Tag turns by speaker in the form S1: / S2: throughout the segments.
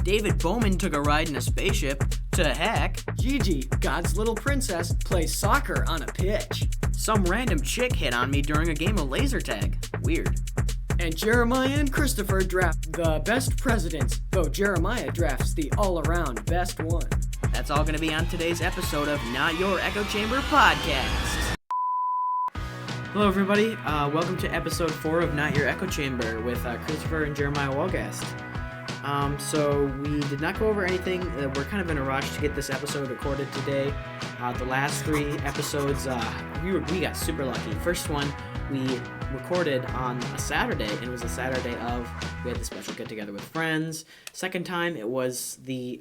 S1: David Bowman took a ride in a spaceship. To heck.
S2: Gigi, God's little princess, plays soccer on a pitch.
S1: Some random chick hit on me during a game of laser tag. Weird.
S2: And Jeremiah and Christopher draft the best presidents, though Jeremiah drafts the all-around best one.
S1: That's all going to be on today's episode of Not Your Echo Chamber Podcast. Hello, everybody. Welcome to episode 4 of Not Your Echo Chamber with Christopher and Jeremiah Walgast. So we did not go over anything. We're kind of in a rush to get this episode recorded today. The last 3 episodes, we got super lucky. First one we recorded on a Saturday, and it was a Saturday we had the special get-together with friends. Second time, it was the...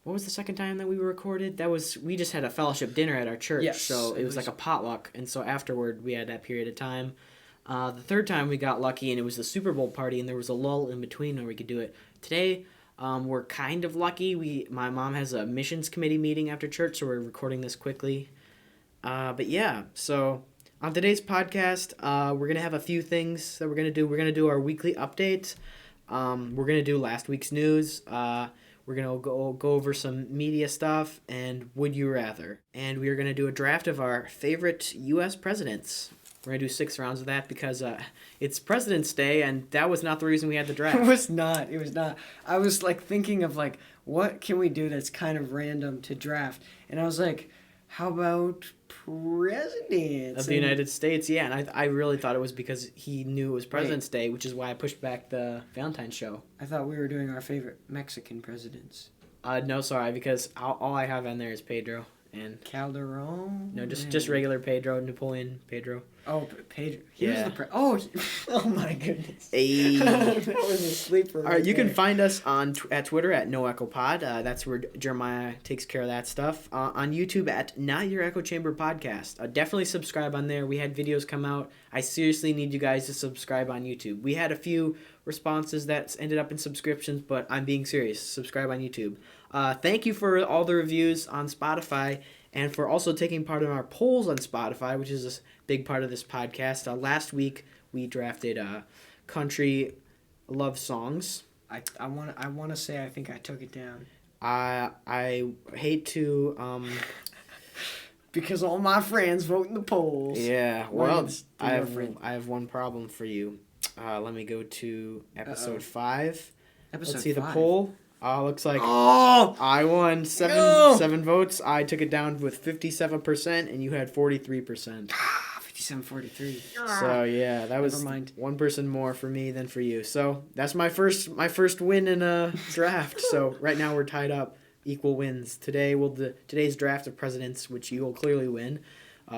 S1: what was the second time that we recorded? We just had a fellowship dinner at our church,
S2: yes,
S1: so it was like a potluck, and so afterward we had that period of time. The third time we got lucky, and it was the Super Bowl party, and there was a lull in between where we could do it. Today, we're kind of lucky. My mom has a missions committee meeting after church, so we're recording this quickly. But yeah, so on today's podcast, we're going to have a few things that we're going to do. We're going to do our weekly update. We're going to do last week's news. We're going to go over some media stuff and Would You Rather. And we are going to do a draft of our favorite U.S. presidents. We're going to do 6 rounds of that because it's President's Day, and that was not the reason we had the draft.
S2: It was not. I was thinking of what can we do that's kind of random to draft? And I was like, how about presidents?
S1: Of the United States, yeah. And I really thought it was because he knew it was President's Day, which is why I pushed back the Valentine's show.
S2: I thought we were doing our favorite Mexican presidents.
S1: No, sorry, because all I have on there is Pedro. And
S2: Calderon?
S1: No, just regular Pedro, Napoleon Pedro.
S2: Oh, Pedro.
S1: He
S2: was the oh my goodness.
S1: Hey.
S2: That was a sleeper.
S1: All right, you can find us at Twitter at NoEchoPod. That's where Jeremiah takes care of that stuff. On YouTube at Not Your Echo Chamber Podcast. Definitely subscribe on there. We had videos come out. I seriously need you guys to subscribe on YouTube. We had a few responses that ended up in subscriptions, but I'm being serious. Subscribe on YouTube. Thank you for all the reviews on Spotify and for also taking part in our polls on Spotify, which is a big part of this podcast. Last week we drafted country love songs.
S2: I want to say I think I took it down.
S1: I hate to
S2: because all my friends vote in the polls.
S1: Yeah, well, I have one problem for you. Let me go to episode 5. Let's see 5. The poll. Looks like I won 7 votes. I took it down with 57%, and you had 43%.
S2: 43.
S1: So yeah, that was one person more for me than for you. So that's my first win in a draft. So right now we're tied up, equal wins. Today's draft of presidents, which you will clearly win.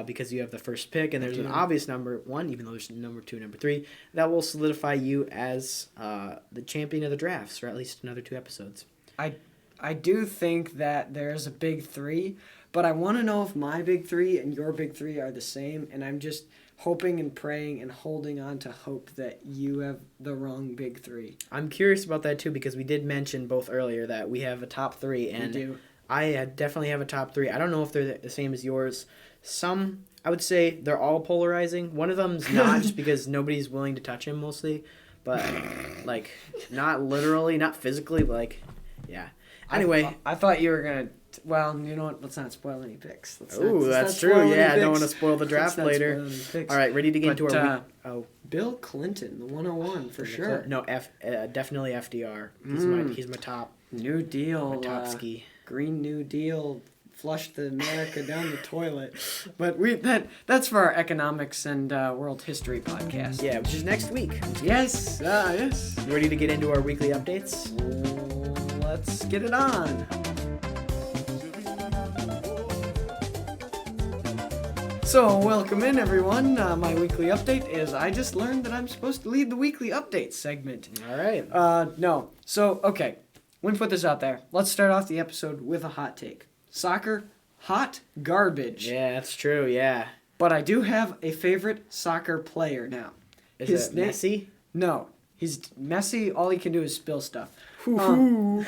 S1: Because you have the first pick, and there's an obvious number 1, even though there's number 2, number 3, that will solidify you as the champion of the drafts for at least another 2 episodes.
S2: I do think that there's a big 3, but I want to know if my big 3 and your big 3 are the same, and I'm just hoping and praying and holding on to hope that you have the wrong big 3.
S1: I'm curious about that too, because we did mention both earlier that we have a top 3, and
S2: we do.
S1: I definitely have a top 3. I don't know if they're the same as yours. Some, I would say, they're all polarizing. One of them's not, just because nobody's willing to touch him mostly. But, not literally, not physically, but, yeah. Anyway.
S2: I thought you were going to... Well, you know what? Let's not spoil any picks.
S1: That's true. Yeah, I don't want to spoil the draft later. All right, ready to get into our week.
S2: Bill Clinton, the 101, for sure.
S1: No, definitely FDR. He's my top.
S2: New Deal.
S1: My top ski.
S2: Green New Deal. Flush the America down the toilet. But that's for our economics and world history podcast.
S1: Yeah, which is next week.
S2: Yes. Yes.
S1: You ready to get into our weekly updates?
S2: Let's get it on. So, welcome in, everyone. My weekly update is I just learned that I'm supposed to lead the weekly update segment.
S1: All right.
S2: No. So, okay. Let me put this out there. Let's start off the episode with a hot take. Soccer, hot garbage.
S1: Yeah, that's true, yeah.
S2: But I do have a favorite soccer player now.
S1: Is it Messi?
S2: No. He's Messi, all he can do is spill stuff.
S1: Ayo.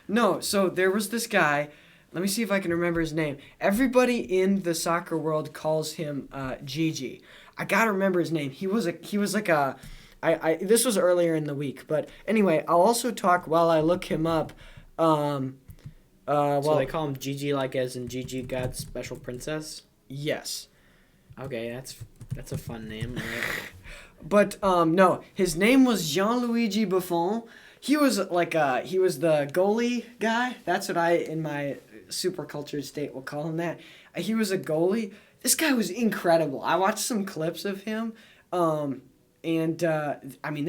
S2: No, so there was this guy. Let me see if I can remember his name. Everybody in the soccer world calls him Gigi. I gotta remember his name. He was like a This was earlier in the week, but anyway, I'll also talk while I look him up.
S1: So they call him Gigi, like as in Gigi, God's special princess.
S2: Yes.
S1: Okay, that's a fun name. Right?
S2: But no, his name was Gianluigi Buffon. He was the goalie guy. That's what I, in my super cultured state, will call him that. He was a goalie. This guy was incredible. I watched some clips of him. This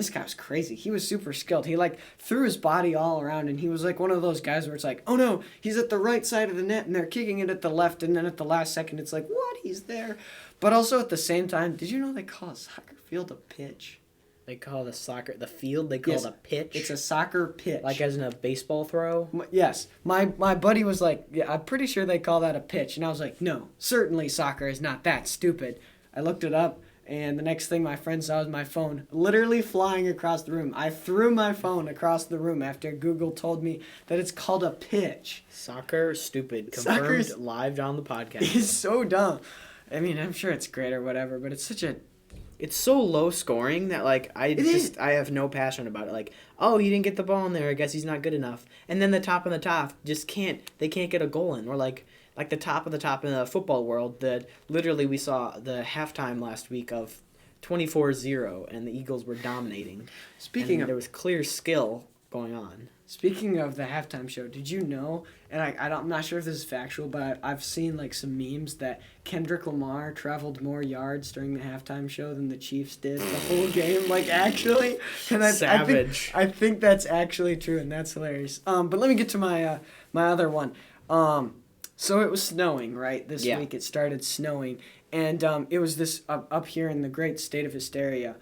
S2: guy was crazy. He was super skilled. He threw his body all around, and he was one of those guys where it's oh no, he's at the right side of the net, and they're kicking it at the left, and then at the last second, it's what? He's there. But also at the same time, did you know they call a soccer field a pitch?
S1: They call the field, they call it a pitch?
S2: It's a soccer pitch.
S1: Like as in a baseball throw?
S2: Yes. My buddy was yeah, I'm pretty sure they call that a pitch. And I was no, certainly soccer is not that stupid. I looked it up. And the next thing my friend saw was my phone literally flying across the room. I threw my phone across the room after Google told me that it's called a pitch.
S1: Soccer, stupid. Confirmed live on the podcast.
S2: It's so dumb. I mean, I'm sure it's great or whatever, but it's
S1: it's so low scoring that I have no passion about it. Oh, he didn't get the ball in there. I guess he's not good enough. And then the top just can't get a goal in. Or like the top in the football world, that literally we saw the halftime last week of 24-0, and the Eagles were dominating. There was clear skill going on.
S2: Speaking of the halftime show, did you know, and I'm not sure if this is factual, but I've seen some memes that Kendrick Lamar traveled more yards during the halftime show than the Chiefs did the whole game, actually. And
S1: Savage.
S2: I think that's actually true, and that's hilarious. But let me get to my other one. So it was snowing, right? This week it started snowing, and it was this up here in the great state of hysteria.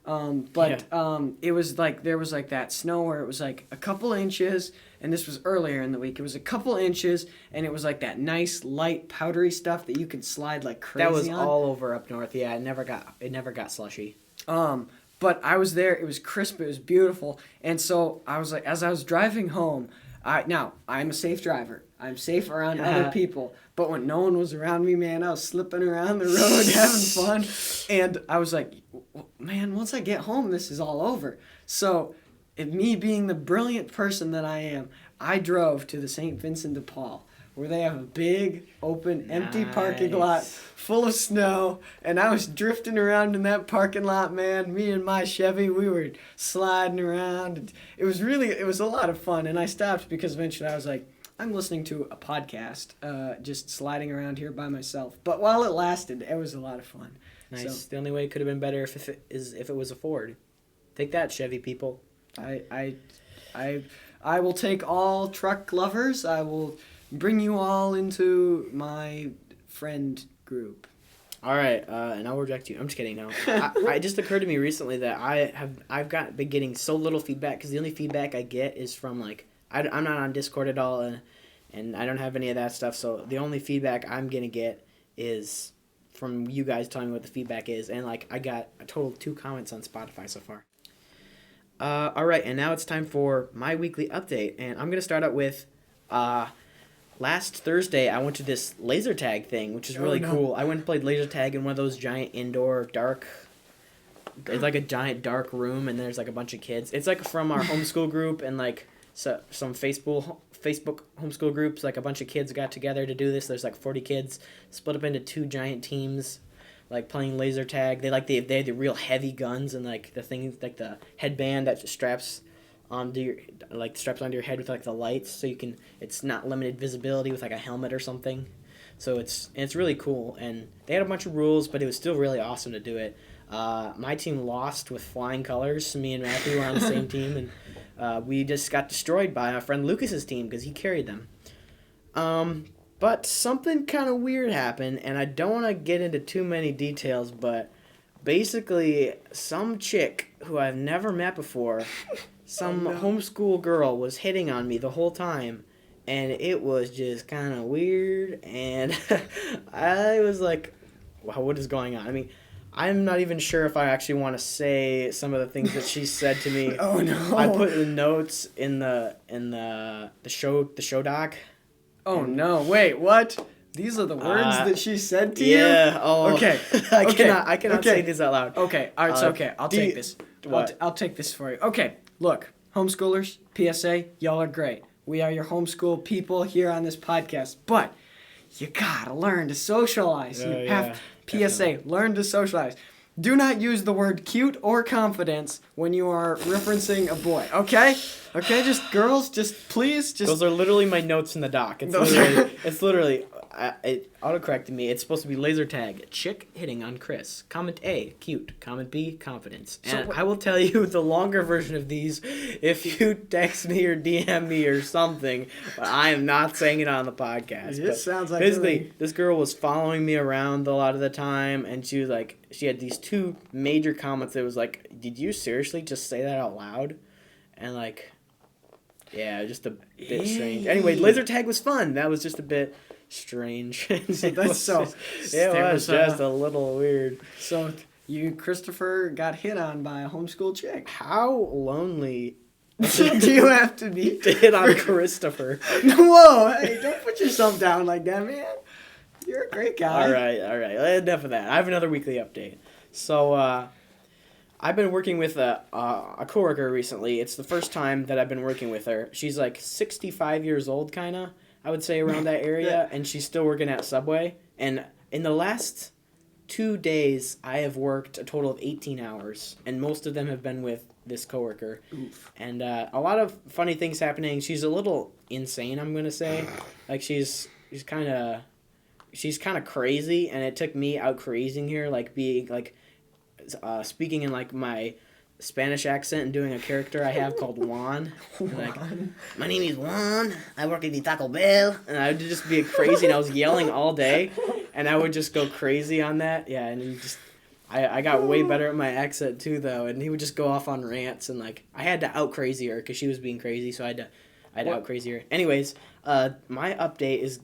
S2: It was there was that snow where it was a couple inches, and this was earlier in the week. It was a couple inches, and it was that nice light powdery stuff that you could slide like crazy on.
S1: That was all over up north. Yeah, it never got slushy.
S2: But I was there. It was crisp. It was beautiful. And so I was as I was driving home, I'm a safe driver. I'm safe around other people. But when no one was around me, man, I was slipping around the road having fun. And I was man, once I get home, this is all over. So, me being the brilliant person that I am, I drove to the St. Vincent de Paul, where they have a big, open, empty parking lot full of snow. And I was drifting around in that parking lot, man. Me and my Chevy, we were sliding around. It was a lot of fun. And I stopped because eventually I was I'm listening to a podcast, just sliding around here by myself. But while it lasted, it was a lot of fun.
S1: Nice. The only way it could have been better if it was a Ford. Take that, Chevy people.
S2: I will take all truck lovers. I will bring you all into my friend group.
S1: All right, and I'll reject you. I'm just kidding. No, it just occurred to me recently that I've been getting so little feedback, because the only feedback I get is from I'm not on Discord at all, and I don't have any of that stuff. So the only feedback I'm gonna get is from you guys telling me what the feedback is, and I got a total of 2 comments on Spotify so far. All right, and now it's time for my weekly update, and I'm gonna start out with last Thursday I went to this laser tag thing, which is really cool. I went and played laser tag in one of those giant indoor dark. It's a giant dark room, and there's a bunch of kids. It's from our homeschool group, and so some Facebook homeschool groups, a bunch of kids got together to do this. There's 40 kids split up into 2 giant teams, playing laser tag. They had the real heavy guns, and the thing the headband that straps onto your head with the lights, so it's not limited visibility with a helmet or something. So it's really cool, and they had a bunch of rules, but it was still really awesome to do it. My team lost with flying colors. Me and Matthew were on the same team, and we just got destroyed by our friend Lucas's team because he carried them. But something kind of weird happened, and I don't want to get into too many details, but basically some chick who I've never met before, homeschool girl, was hitting on me the whole time, and it was just kind of weird, and I was wow, what is going on? I mean, I'm not even sure if I actually want to say some of the things that she said to me.
S2: Oh no!
S1: I put the notes in the show doc.
S2: Oh no! Wait, what? These are the words that she said to you?
S1: Yeah. Oh.
S2: Okay.
S1: I cannot say these out loud.
S2: Okay. All right. It's okay. I'll take this.
S1: What?
S2: I'll take this for you. Okay, look, homeschoolers, PSA, y'all are great. We are your homeschool people here on this podcast, but you gotta learn to socialize. PSA, learn to socialize. Do not use the word cute or confidence when you are referencing a boy, okay? Okay, just girls, please.
S1: Those are literally my notes in the doc. It's literally, it autocorrected me. It's supposed to be laser tag. Chick hitting on Chris. Comment A, cute. Comment B, confidence. And I will tell you the longer version of these if you text me or DM me or something. But I am not saying it on the podcast.
S2: It sounds like
S1: basically, this girl was following me around a lot of the time, and she was like, she had these two major comments that was like, did you seriously just say that out loud? And like, yeah, just a bit strange. Anyway, laser tag was fun. That was just a bit strange. It was just a little weird.
S2: So you, Christopher, got hit on by a homeschool chick.
S1: How lonely
S2: do you have to be
S1: to hit on Christopher?
S2: Whoa, hey, don't put yourself down like that, man. You're a great guy.
S1: All right. Enough of that. I have another weekly update. So, I've been working with a coworker recently. It's the first time that I've been working with her. She's like 65 years old, kind of, I would say, around that area, and she's still working at Subway. And in the last 2 days, I have worked a total of 18 hours, and most of them have been with this coworker.
S2: Oof.
S1: And a lot of funny things happening. She's a little insane, I'm going to say. Like, she's kind of crazy, and it took me out crazing her, like, being, like, speaking in like my Spanish accent and doing a character I have called Juan. Like, my name is Juan. I work at the Taco Bell. And I would just be crazy, and I was yelling all day, and I would just go crazy on that. Yeah, and I got way better at my accent too, though, and he would just go off on rants, and like I had to out crazy her because she was being crazy, so I had to out crazy her. Anyways, my update is.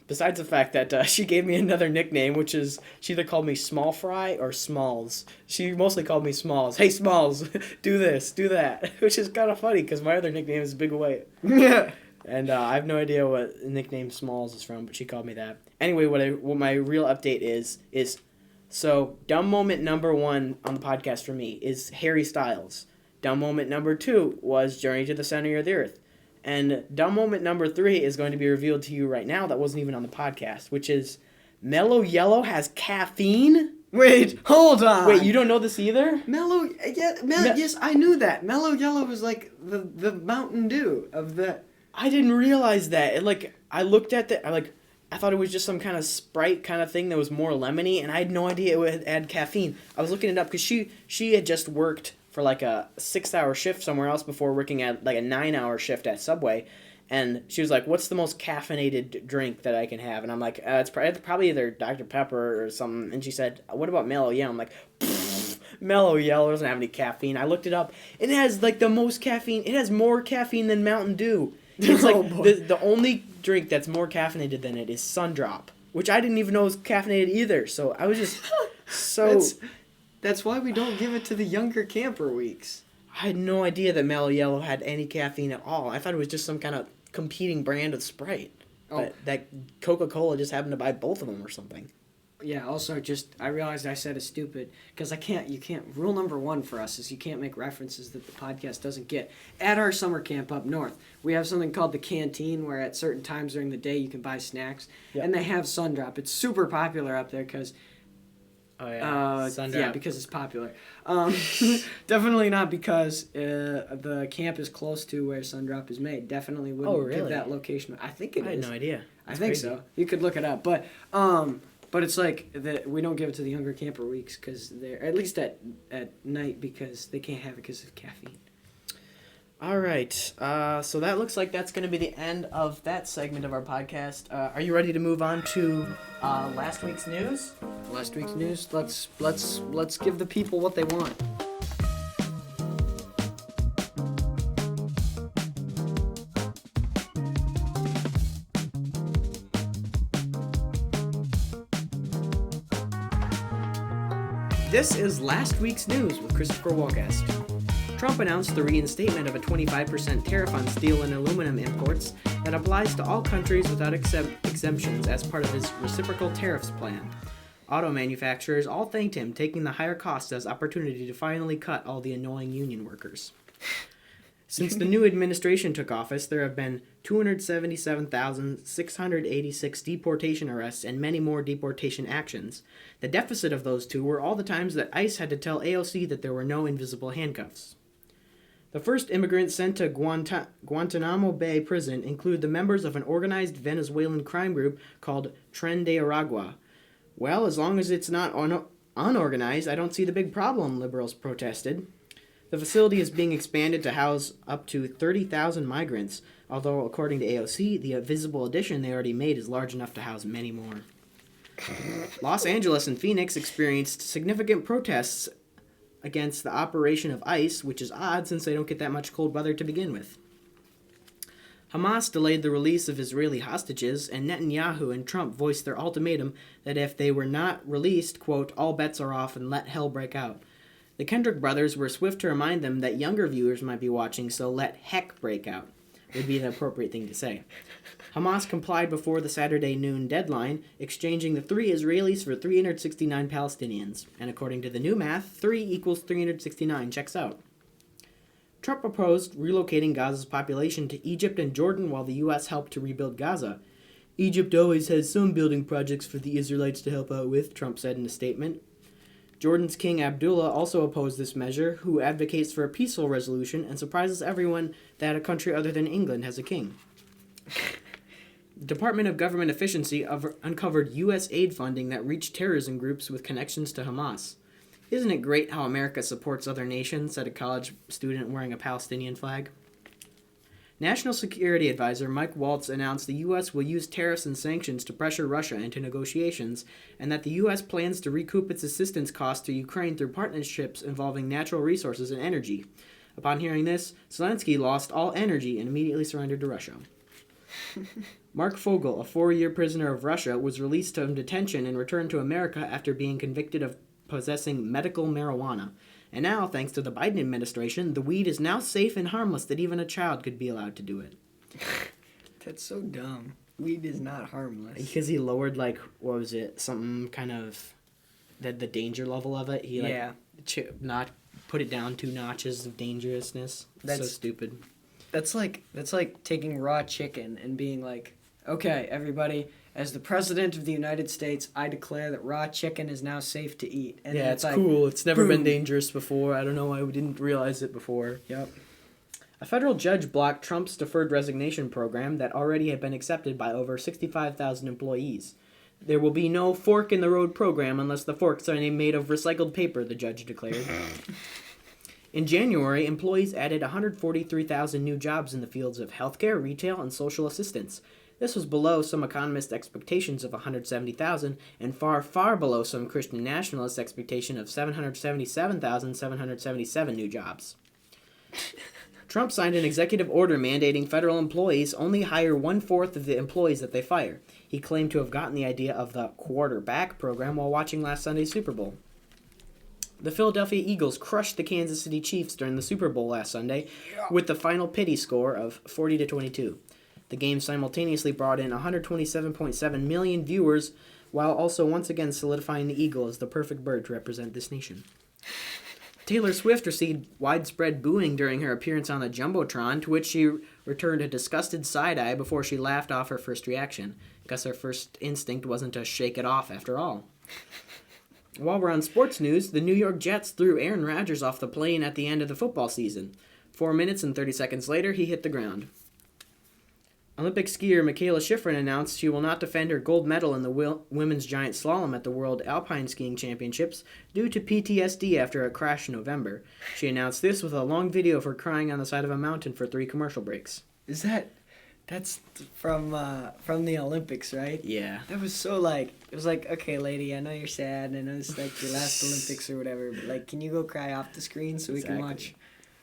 S1: Besides the fact that she gave me another nickname, which is she either called me Small Fry or Smalls. She mostly called me Smalls. Hey, Smalls, do this, do that, which is kind of funny because my other nickname is Big White.
S2: Yeah.
S1: And I have no idea what nickname Smalls is from, but she called me that. Anyway, what my real update is so dumb moment number 1 on the podcast for me is Harry Styles. Dumb moment number 2 was Journey to the Center of the Earth. And dumb moment number 3 is going to be revealed to you right now that wasn't even on the podcast, which is Mellow Yellow has caffeine?
S2: Wait, hold on.
S1: Wait, you don't know this either?
S2: Yes, I knew that. Mellow Yellow was like the Mountain Dew of the...
S1: I didn't realize that. I looked at I thought it was just some kind of Sprite kind of thing that was more lemony, and I had no idea it would add caffeine. I was looking it up because she had just worked for like a 6-hour shift somewhere else before working at like a 9-hour shift at Subway, and she was like, what's the most caffeinated drink that I can have? And I'm like, it's probably either Dr. Pepper or something. And she said, what about Mellow Yellow? I'm like, Mellow Yellow doesn't have any caffeine. I looked it up. It has like the most caffeine. It has more caffeine than Mountain Dew. It's like the only drink that's more caffeinated than it is Sundrop, which I didn't even know was caffeinated either. So I was just so...
S2: That's why we don't give it to the younger camper weeks.
S1: I had no idea that Mellow Yellow had any caffeine at all. I thought it was just some kind of competing brand of Sprite. Oh. But that Coca-Cola just happened to buy both of them or something.
S2: Yeah, also I realized I said it's stupid because rule number 1 for us is you can't make references that the podcast doesn't get. At our summer camp up north, we have something called the canteen where at certain times during the day you can buy snacks. Yep. And they have Sundrop. It's super popular up there because...
S1: Oh, yeah.
S2: Yeah, because it's popular. Definitely not because the camp is close to where Sundrop is made. Definitely wouldn't give that location. I think it is.
S1: I had no idea.
S2: I think so. You could look it up. But it's like that we don't give it to the younger camper weeks because they're, at least at night, because they can't have it because of caffeine.
S1: All right. So that looks like that's going to be the end of that segment of our podcast. Are you ready to move on to last week's news?
S2: Last week's news. Let's give the people what they want.
S1: This is last week's news with Christopher Walkast. Trump announced the reinstatement of a 25% tariff on steel and aluminum imports that applies to all countries without exemptions as part of his reciprocal tariffs plan. Auto manufacturers all thanked him, taking the higher costs as opportunity to finally cut all the annoying union workers. Since the new administration took office, there have been 277,686 deportation arrests and many more deportation actions. The deficit of those two were all the times that ICE had to tell AOC that there were no invisible handcuffs. The first immigrants sent to Guantanamo Bay prison include the members of an organized Venezuelan crime group called Tren de Aragua. Well, as long as it's not unorganized, I don't see the big problem, liberals protested. The facility is being expanded to house up to 30,000 migrants, although, according to AOC, the visible addition they already made is large enough to house many more. Los Angeles and Phoenix experienced significant protests against the operation of ICE, which is odd since they don't get that much cold weather to begin with. Hamas delayed the release of Israeli hostages, and Netanyahu and Trump voiced their ultimatum that if they were not released, quote, all bets are off and let hell break out. The Kendrick brothers were swift to remind them that younger viewers might be watching, so let heck break out would be the appropriate thing to say. Hamas complied before the Saturday noon deadline, exchanging the 3 Israelis for 369 Palestinians. And according to the new math, 3 equals 369 checks out. Trump proposed relocating Gaza's population to Egypt and Jordan while the U.S. helped to rebuild Gaza. Egypt always has some building projects for the Israelites to help out with, Trump said in a statement. Jordan's King Abdullah also opposed this measure, who advocates for a peaceful resolution and surprises everyone that a country other than England has a king. The Department of Government Efficiency uncovered U.S. aid funding that reached terrorism groups with connections to Hamas. Isn't it great how America supports other nations, said a college student wearing a Palestinian flag? National Security Advisor Mike Waltz announced the U.S. will use tariffs and sanctions to pressure Russia into negotiations, and that the U.S. plans to recoup its assistance costs to Ukraine through partnerships involving natural resources and energy. Upon hearing this, Zelensky lost all energy and immediately surrendered to Russia. Mark Fogel, a 4-year prisoner of Russia, was released from detention and returned to America after being convicted of possessing medical marijuana. And now, thanks to the Biden administration, the weed is now safe and harmless that even a child could be allowed to do it.
S2: That's so dumb. Weed is not harmless.
S1: Because he lowered, like, what was it? Something kind of... the danger level of it. He, like, not put it down 2 notches of dangerousness. That's so stupid.
S2: That's like taking raw chicken and being like, okay, everybody... As the President of the United States, I declare that raw chicken is now safe to eat. And
S1: yeah, it's like, cool. It's never been dangerous before. I don't know why we didn't realize it before.
S2: Yep.
S1: A federal judge blocked Trump's deferred resignation program that already had been accepted by over 65,000 employees. There will be no fork-in-the-road program unless the forks are made of recycled paper, the judge declared. In January, employees added 143,000 new jobs in the fields of healthcare, retail, and social assistance. This was below some economists' expectations of 170,000 and far, far below some Christian nationalists' expectation of 777,777 new jobs. Trump signed an executive order mandating federal employees only hire 1/4 of the employees that they fire. He claimed to have gotten the idea of the quarterback program while watching last Sunday's Super Bowl. The Philadelphia Eagles crushed the Kansas City Chiefs during the Super Bowl last Sunday with the final pity score of 40-22. The game simultaneously brought in 127.7 million viewers, while also once again solidifying the eagle as the perfect bird to represent this nation. Taylor Swift received widespread booing during her appearance on the Jumbotron, to which she returned a disgusted side-eye before she laughed off her first reaction. Guess her first instinct wasn't to shake it off after all. While we're on sports news, the New York Jets threw Aaron Rodgers off the plane at the end of the football season. 4 minutes and 30 seconds later, he hit the ground. Olympic skier Michaela Schifrin announced she will not defend her gold medal in the women's giant slalom at the World Alpine Skiing Championships due to PTSD after a crash in November. She announced this with a long video of her crying on the side of a mountain for 3 commercial breaks.
S2: That's from the Olympics, right?
S1: Yeah.
S2: That was so it was like, okay, lady, I know you're sad, I know it's like your last Olympics or whatever, but like, can you go cry off the screen so we can watch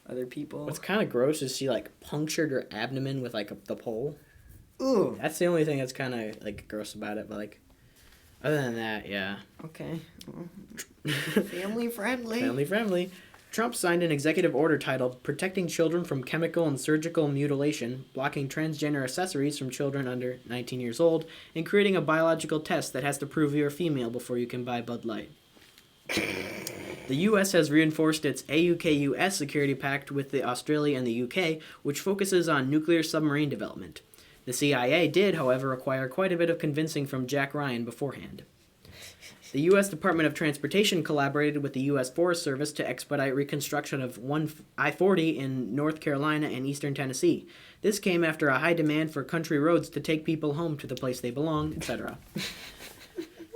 S2: other people?
S1: What's kind of gross is she like punctured her abdomen with like the pole.
S2: Ooh.
S1: That's the only thing that's kind of like gross about it, but like other than that, yeah.
S2: Okay. Family friendly.
S1: Family friendly. Trump signed an executive order titled Protecting Children from Chemical and Surgical Mutilation, blocking transgender accessories from children under 19 years old, and creating a biological test that has to prove you're female before you can buy Bud Light. The U.S. has reinforced its AUKUS security pact with the Australia and the UK, which focuses on nuclear submarine development. The CIA did, however, require quite a bit of convincing from Jack Ryan beforehand. The U.S. Department of Transportation collaborated with the U.S. Forest Service to expedite reconstruction of I-40 in North Carolina and eastern Tennessee. This came after a high demand for country roads to take people home to the place they belong, etc.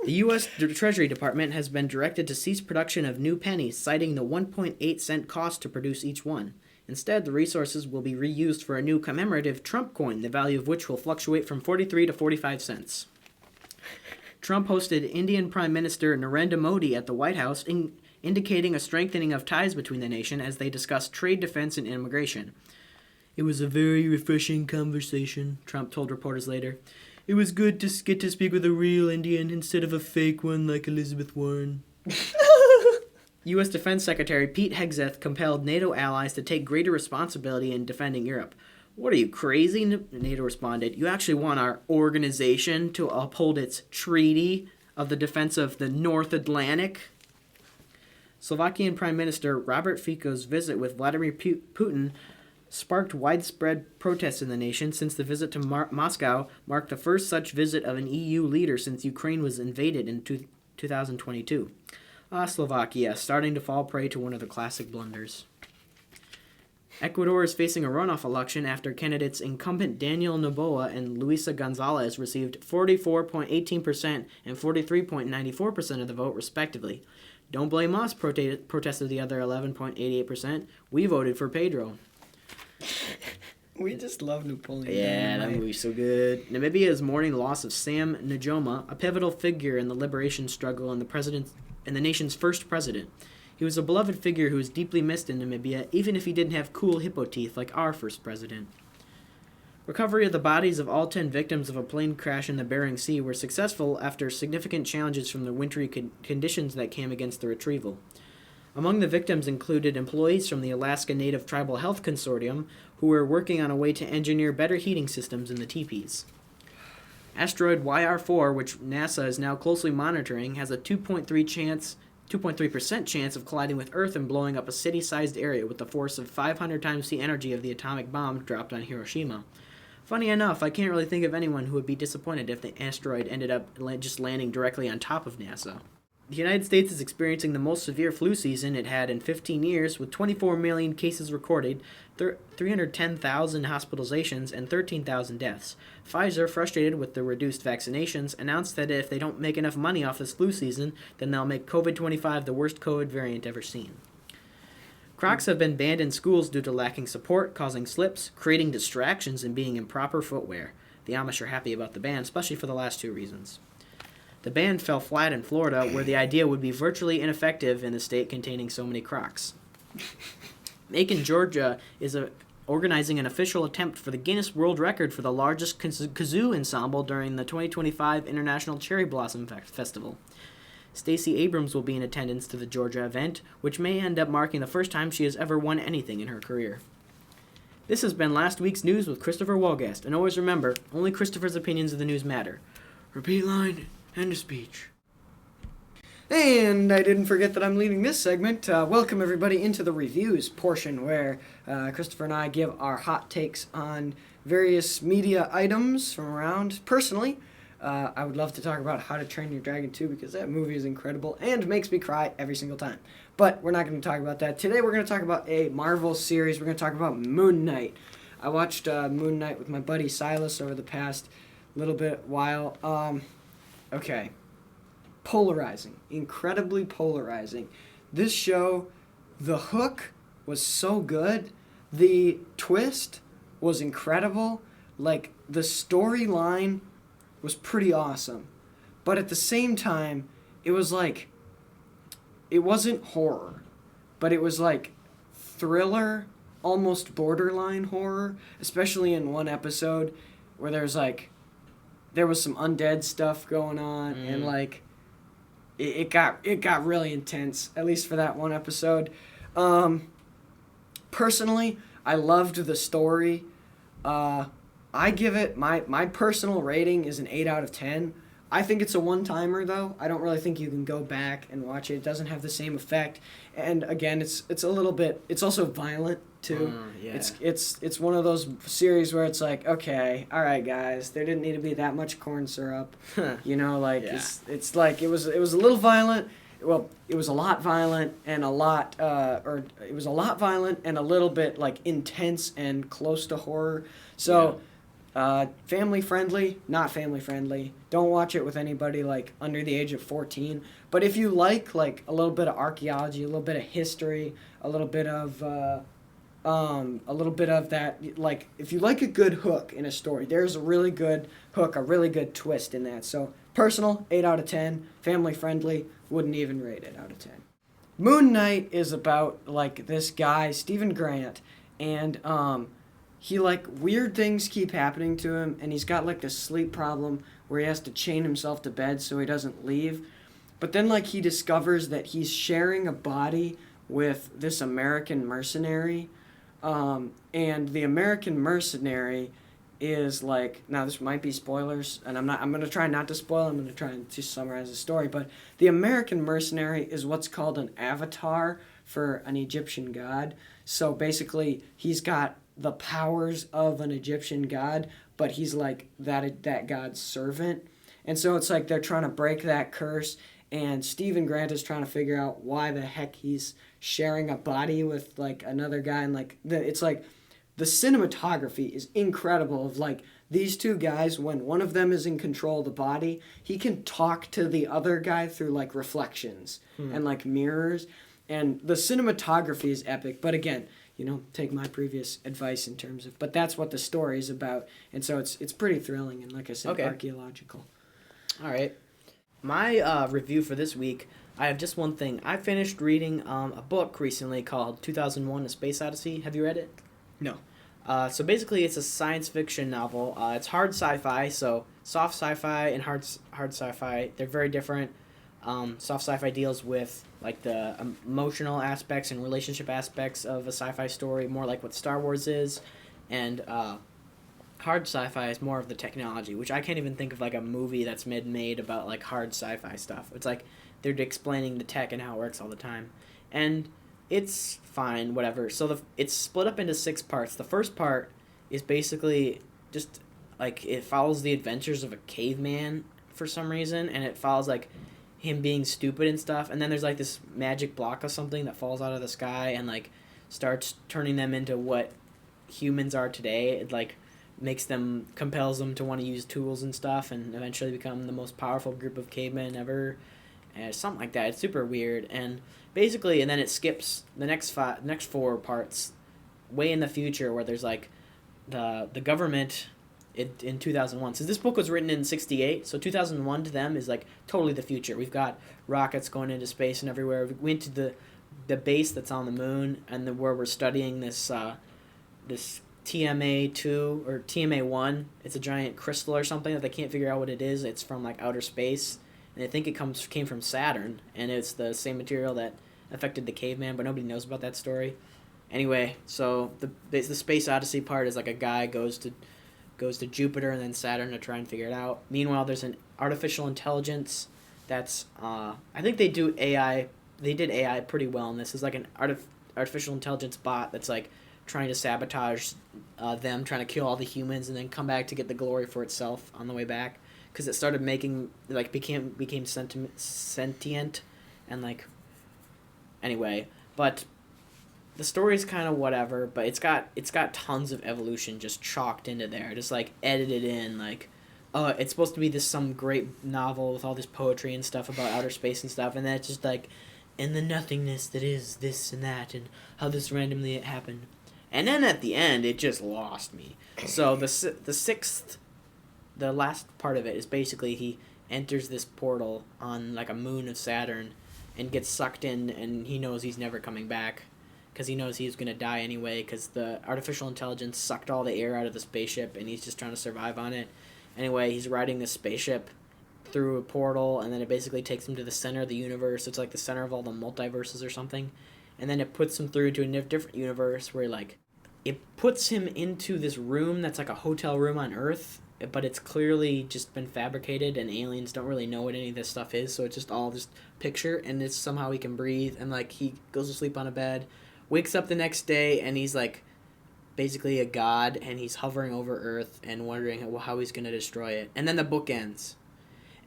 S1: The U.S. Treasury Department has been directed to cease production of new pennies, citing the 1.8-cent cost to produce each one. Instead, the resources will be reused for a new commemorative Trump coin, the value of which will fluctuate from 43 to 45 cents. Trump hosted Indian Prime Minister Narendra Modi at the White House, indicating a strengthening of ties between the nation as they discussed trade, defense, and immigration. "It was a very refreshing conversation," Trump told reporters later. "It was good to get to speak with a real Indian instead of a fake one like Elizabeth Warren." U.S. Defense Secretary Pete Hegseth compelled NATO allies to take greater responsibility in defending Europe. "What are you, crazy?" NATO responded. "You actually want our organization to uphold its treaty of the defense of the North Atlantic?" Slovakian Prime Minister Robert Fico's visit with Vladimir Putin sparked widespread protests in the nation since the visit to Moscow marked the first such visit of an EU leader since Ukraine was invaded in 2022. Slovakia, starting to fall prey to one of the classic blunders. Ecuador is facing a runoff election after candidates incumbent Daniel Noboa and Luisa Gonzalez received 44.18% and 43.94% of the vote, respectively. "Don't blame us," protested the other 11.88%. "We voted for Pedro."
S2: We just love Napoleon.
S1: Yeah, that movie's so good. Namibia is mourning the loss of Sam Nujoma, a pivotal figure in the liberation struggle and the nation's first president. He was a beloved figure who was deeply missed in Namibia, even if he didn't have cool hippo teeth like our first president. Recovery of the bodies of all 10 victims of a plane crash in the Bering Sea were successful after significant challenges from the wintry conditions that came against the retrieval. Among the victims included employees from the Alaska Native Tribal Health Consortium who were working on a way to engineer better heating systems in the teepees. Asteroid YR4, which NASA is now closely monitoring, has a 2.3% chance of colliding with Earth and blowing up a city-sized area with a force of 500 times the energy of the atomic bomb dropped on Hiroshima. Funny enough, I can't really think of anyone who would be disappointed if the asteroid ended up just landing directly on top of NASA. The United States is experiencing the most severe flu season it had in 15 years, with 24 million cases recorded, 310,000 hospitalizations, and 13,000 deaths. Pfizer, frustrated with the reduced vaccinations, announced that if they don't make enough money off this flu season, then they'll make COVID-25 the worst COVID variant ever seen. Crocs have been banned in schools due to lacking support, causing slips, creating distractions, and being improper footwear. The Amish are happy about the ban, especially for the last two reasons. The ban fell flat in Florida, where the idea would be virtually ineffective in the state containing so many Crocs. Macon, Georgia is organizing an official attempt for the Guinness World Record for the largest kazoo ensemble during the 2025 International Cherry Blossom Festival. Stacey Abrams will be in attendance to the Georgia event, which may end up marking the first time she has ever won anything in her career. This has been last week's news with Christopher Walgast, and always remember, only Christopher's opinions of the news matter. Repeat line. End of speech.
S2: And I didn't forget that I'm leading this segment. Welcome everybody into the reviews portion where Christopher and I give our hot takes on various media items from around. Personally, I would love to talk about How to Train Your Dragon 2 because that movie is incredible and makes me cry every single time. But we're not going to talk about that. Today we're going to talk about a Marvel series. We're going to talk about Moon Knight. I watched Moon Knight with my buddy Silas over the past little bit while. Okay. Polarizing. Incredibly polarizing. This show, the hook was so good. The twist was incredible. Like, the storyline was pretty awesome. But at the same time, it was like, it wasn't horror, but it was like thriller, almost borderline horror, especially in one episode where there was some undead stuff going on, and like it got really intense, at least for that one episode. Personally, I loved the story. I give it my personal rating is an 8 out of 10. I think it's a one-timer though. I don't really think you can go back and watch it. It doesn't have the same effect. And again, it's a little bit. It's also violent too.
S1: Yeah.
S2: It's one of those series where it's like, okay, all right, guys, there didn't need to be that much corn syrup. You know, like
S1: Yeah.
S2: it's like it was a little violent. Well, it was a lot violent and a lot, or it was a lot violent and a little bit like intense and close to horror. So. Family friendly, not family friendly. Don't watch it with anybody like under the age of 14. But if you like a little bit of archaeology, a little bit of history, a little bit of that, like if you like a good hook in a story, there's a really good hook, a really good twist in that. So personal, 8 out of 10. Family friendly, wouldn't even rate it out of 10. Moon Knight is about like this guy, Stephen Grant, and he like weird things keep happening to him, and he's got like this sleep problem where he has to chain himself to bed so he doesn't leave. But then like he discovers that he's sharing a body with this American mercenary, and the American mercenary is like, now this might be spoilers, and I'm gonna try not to spoil. I'm gonna try and just summarize the story. But the American mercenary is what's called an avatar for an Egyptian god. So basically, he's got the powers of an Egyptian god, but he's like that god's servant. And so it's like they're trying to break that curse, and Stephen Grant is trying to figure out why the heck he's sharing a body with like another guy, and like it's like the cinematography is incredible of like these two guys, when one of them is in control of the body, he can talk to the other guy through like reflections and like mirrors, and the cinematography is epic. But again, you know, take my previous advice in terms of, but that's what the story is about, and so it's pretty thrilling and, like I said, archaeological.
S1: All right. My review for this week, I have just one thing. I finished reading a book recently called 2001: A Space Odyssey. Have you read it?
S2: No.
S1: So basically, it's a science fiction novel. It's hard sci-fi, so soft sci-fi and hard sci-fi, they're very different. Soft sci-fi deals with like the emotional aspects and relationship aspects of a sci-fi story, more like what Star Wars is, and hard sci-fi is more of the technology, which I can't even think of like a movie that's made about like hard sci-fi stuff. It's like they're explaining the tech and how it works all the time, and it's fine, whatever. So it's split up into 6 parts. The first part is basically just like it follows the adventures of a caveman for some reason, and it follows like him being stupid and stuff, and then there's like this magic block of something that falls out of the sky and like starts turning them into what humans are today. It like compels them to want to use tools and stuff, and eventually become the most powerful group of cavemen ever, and something like that. It's super weird, and basically, and then it skips the next 4 parts way in the future, where there's like the government in 2001. So this book was written in 1968, so 2001 to them is like totally the future. We've got rockets going into space and everywhere. We went to the base that's on the moon, and where we're studying this this TMA-2 or TMA-1. It's a giant crystal or something that they can't figure out what it is. It's from like outer space, and they think it came from Saturn, and it's the same material that affected the caveman, but nobody knows about that story. Anyway, so the Space Odyssey part is like a guy goes to Jupiter and then Saturn to try and figure it out. Meanwhile, there's an artificial intelligence that's I think they do AI. They did AI pretty well in this. It's like an artificial intelligence bot that's like trying to sabotage them, trying to kill all the humans, and then come back to get the glory for itself on the way back, because it started making like became sentient, and like anyway, but the story's kind of whatever, but it's got tons of evolution just chalked into there, just like edited in, like it's supposed to be some great novel with all this poetry and stuff about outer space and stuff, and then it's just like in the nothingness that is this and that, and how this randomly happened. And then at the end, it just lost me. So the last part of it is basically he enters this portal on like a moon of Saturn and gets sucked in, and he knows he's never coming back, because he knows he's going to die anyway, because the artificial intelligence sucked all the air out of the spaceship, and he's just trying to survive on it. Anyway, he's riding this spaceship through a portal, and then it basically takes him to the center of the universe. It's like the center of all the multiverses or something. and then it puts him through to a different universe where like it puts him into this room that's like a hotel room on Earth, but it's clearly just been fabricated, and aliens don't really know what any of this stuff is, so it's just all just picture, and it's somehow he can breathe, and like he goes to sleep on a bed, wakes up the next day, and he's like basically a god, and he's hovering over Earth and wondering how he's going to destroy it. And then the book ends.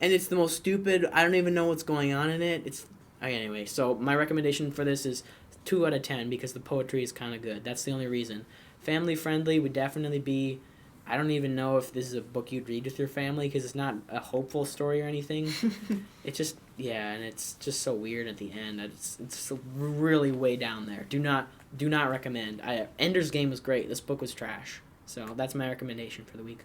S1: And it's the most stupid, I don't even know what's going on in it. It's anyway, so my recommendation for this is 2 out of 10 because the poetry is kind of good. That's the only reason. Family friendly would definitely be, I don't even know if this is a book you'd read with your family because it's not a hopeful story or anything. It's just, yeah, and it's just so weird at the end. It's really way down there. Do not recommend. Ender's Game was great. This book was trash. So that's my recommendation for the week.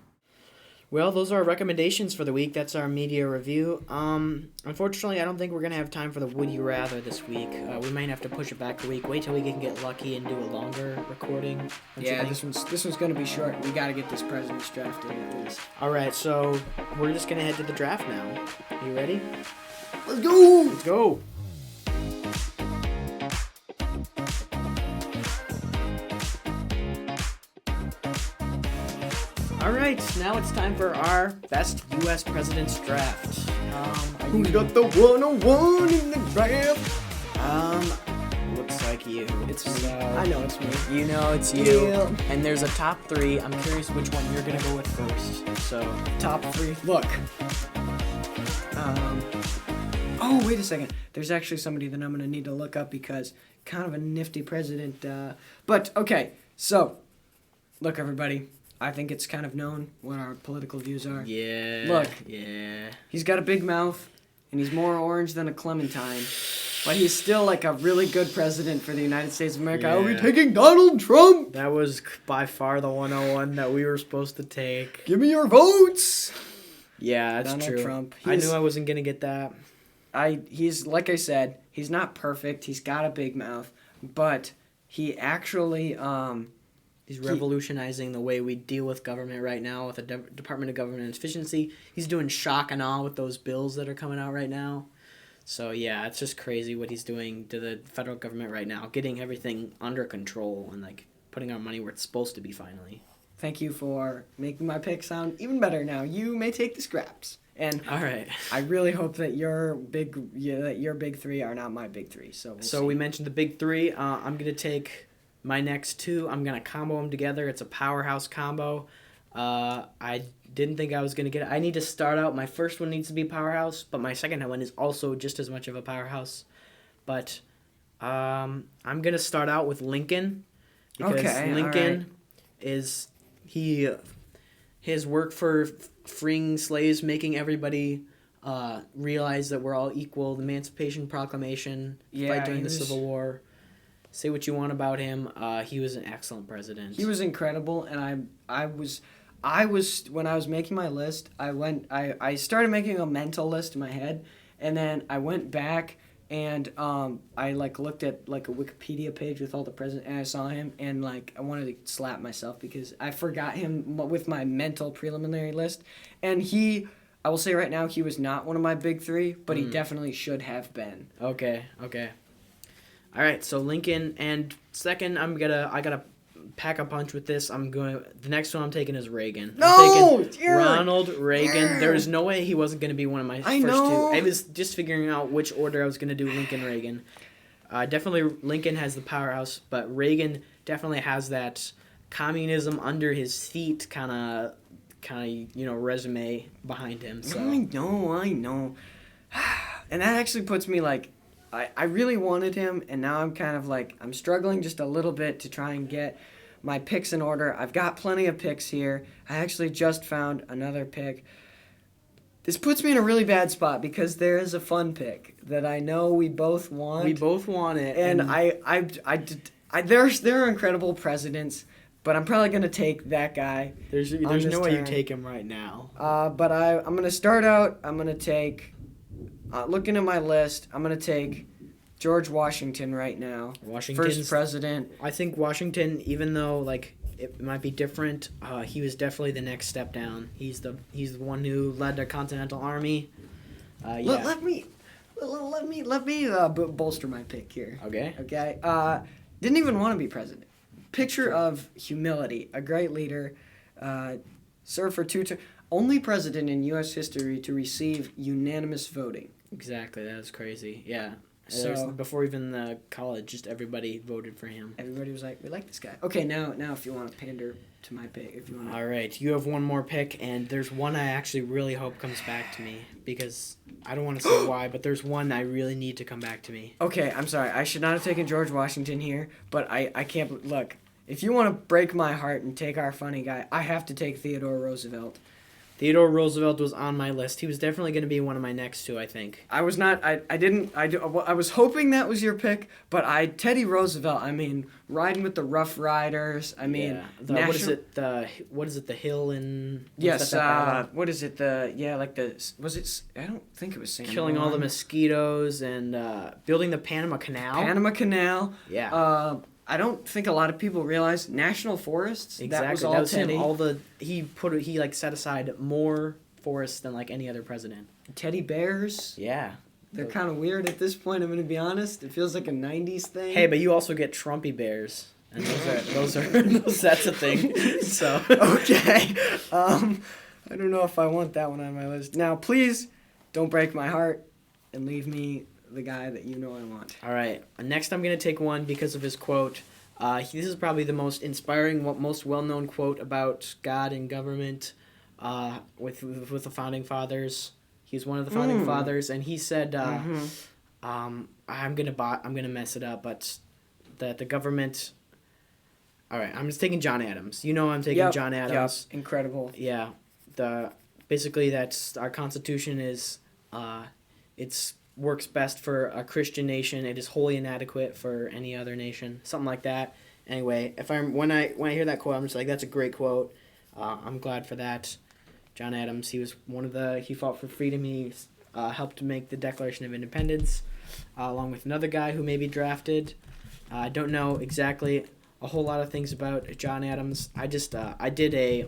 S1: Well, those are our recommendations for the week. That's our media review. Unfortunately, I don't think we're going to have time for the Would You Rather this week. We might have to push it back a week. Wait till we can get lucky and do a longer recording.
S2: Yeah, this one's going to be short. We got to get this president's draft in at least.
S1: All right, so we're just going to head to the draft now. Are you ready?
S2: Let's go!
S1: Let's go! All right, now it's time for our best U.S. president's draft.
S2: Who's got the 101 in the draft?
S1: Looks like you.
S2: It's me. I know it's me.
S1: You know it's you.
S2: Yeah.
S1: And there's a top 3. I'm curious which one you're gonna go with first. So
S2: top 3. Look. Oh, wait a second. There's actually somebody that I'm gonna need to look up because kind of a nifty president. But okay, so look, everybody. I think it's kind of known what our political views are.
S1: Yeah.
S2: Look.
S1: Yeah.
S2: He's got a big mouth, and he's more orange than a clementine. But he's still like a really good president for the United States of America. I'll be taking Donald Trump!
S1: That was by far the 101 that we were supposed to take.
S2: Give me your votes!
S1: Yeah, that's
S2: Donald
S1: true.
S2: Trump.
S1: I knew I wasn't going to get that.
S2: He's, like I said, he's not perfect. He's got a big mouth. But he actually,
S1: He's revolutionizing the way we deal with government right now with the Department of Government Efficiency. He's doing shock and awe with those bills that are coming out right now. So, yeah, it's just crazy what he's doing to the federal government right now, getting everything under control and, like, putting our money where it's supposed to be finally.
S2: Thank you for making my pick sound even better now. You may take the scraps. And
S1: all right.
S2: I really hope that your big 3 are not my big 3. So
S1: we mentioned the big 3. I'm going to take my next 2. I'm going to combo them together. It's a powerhouse combo. I didn't think I was going to get it. I need to start out. My first one needs to be powerhouse, but my second one is also just as much of a powerhouse. But I'm going to start out with Lincoln. Because Lincoln is... His work for freeing slaves, making everybody realize that we're all equal, the Emancipation Proclamation, fight during the Civil War. Say what you want about him. He was an excellent president.
S2: He was incredible, and I was when I was making my list, I started making a mental list in my head, and then I went back and I looked at a Wikipedia page with all the presidents, and I saw him, and I wanted to slap myself because I forgot him with my mental preliminary list. And I will say right now, he was not one of my big 3, but he definitely should have been.
S1: Okay. All right, so Lincoln, and second, I gotta pack a punch with this. The next one I'm taking is Reagan. I'm taking Ronald Reagan. There is no way he wasn't going to be one of my first 2. I was just figuring out which order I was going to do Lincoln, Reagan. Definitely Lincoln has the powerhouse, but Reagan definitely has that communism under his feet kind of resume behind him. So.
S2: I know. And that actually puts me I really wanted him, and now I'm kind of I'm struggling just a little bit to try and get my picks in order. I've got plenty of picks here. I actually just found another pick. This puts me in a really bad spot because there is a fun pick that I know we both want.
S1: We both want it.
S2: And there are incredible presidents, but I'm probably going to take that guy.
S1: There's no way you take him right now.
S2: But I'm going to start out, I'm going to take... looking at my list, I'm going to take George Washington right now. First president.
S1: I think Washington, even though it might be different, he was definitely the next step down. He's the one who led the Continental Army.
S2: Let me let me bolster my pick here.
S1: Okay.
S2: Okay. Didn't even want to be president. Picture of humility. A great leader. Served for only president in U.S. history to receive unanimous voting.
S1: Exactly. That was crazy. Yeah.
S2: So
S1: before even the college, just everybody voted for him.
S2: Everybody was like, "We like this guy." Okay, now if you want to pander to my pick, if you want.
S1: All right, you have one more pick, and there's one I actually really hope comes back to me because I don't want to say why, but there's one I really need to come back to me.
S2: Okay, I'm sorry. I should not have taken George Washington here, but I can't look. If you want to break my heart and take our funny guy, I have to take Theodore Roosevelt.
S1: Theodore Roosevelt was on my list. He was definitely going to be one of my next two, I think.
S2: I was not. I was hoping that was your pick, but Teddy Roosevelt. I mean, riding with the Rough Riders. I mean,
S1: yeah. What is it? The hill in.
S2: Yes. What is it? Was it? I don't think it was San
S1: killing
S2: Juan.
S1: all the mosquitoes and building the Panama Canal.
S2: Panama Canal.
S1: Yeah.
S2: I don't think a lot of people realize national forests.
S1: Exactly.
S2: That was
S1: him.
S2: Teddy.
S1: He set aside more forests than like any other president.
S2: Teddy bears.
S1: Yeah.
S2: They're kind of weird at this point. I'm going to be honest. It feels like a '90s thing.
S1: Hey, but you also get Trumpy bears, and those are that's a thing. So
S2: okay. I don't know if I want that one on my list. Now, please don't break my heart and leave me the guy that you know I want.
S1: All right. Next, I'm going to take one because of his quote. This is probably the most inspiring, most well-known quote about God and government with the Founding Fathers. He's one of the Founding Fathers, and he said, I'm gonna mess it up, but that the government. All right, I'm just taking John Adams. You know I'm taking John Adams.
S2: Yep. Incredible.
S1: Yeah. Basically that's our Constitution is it's works best for a Christian nation. It is wholly inadequate for any other nation. Something like that. Anyway, when I hear that quote, I'm just like, that's a great quote. I'm glad for that. John Adams, he was he fought for freedom. He helped make the Declaration of Independence, along with another guy who may be drafted. I don't know exactly a whole lot of things about John Adams. I just I did a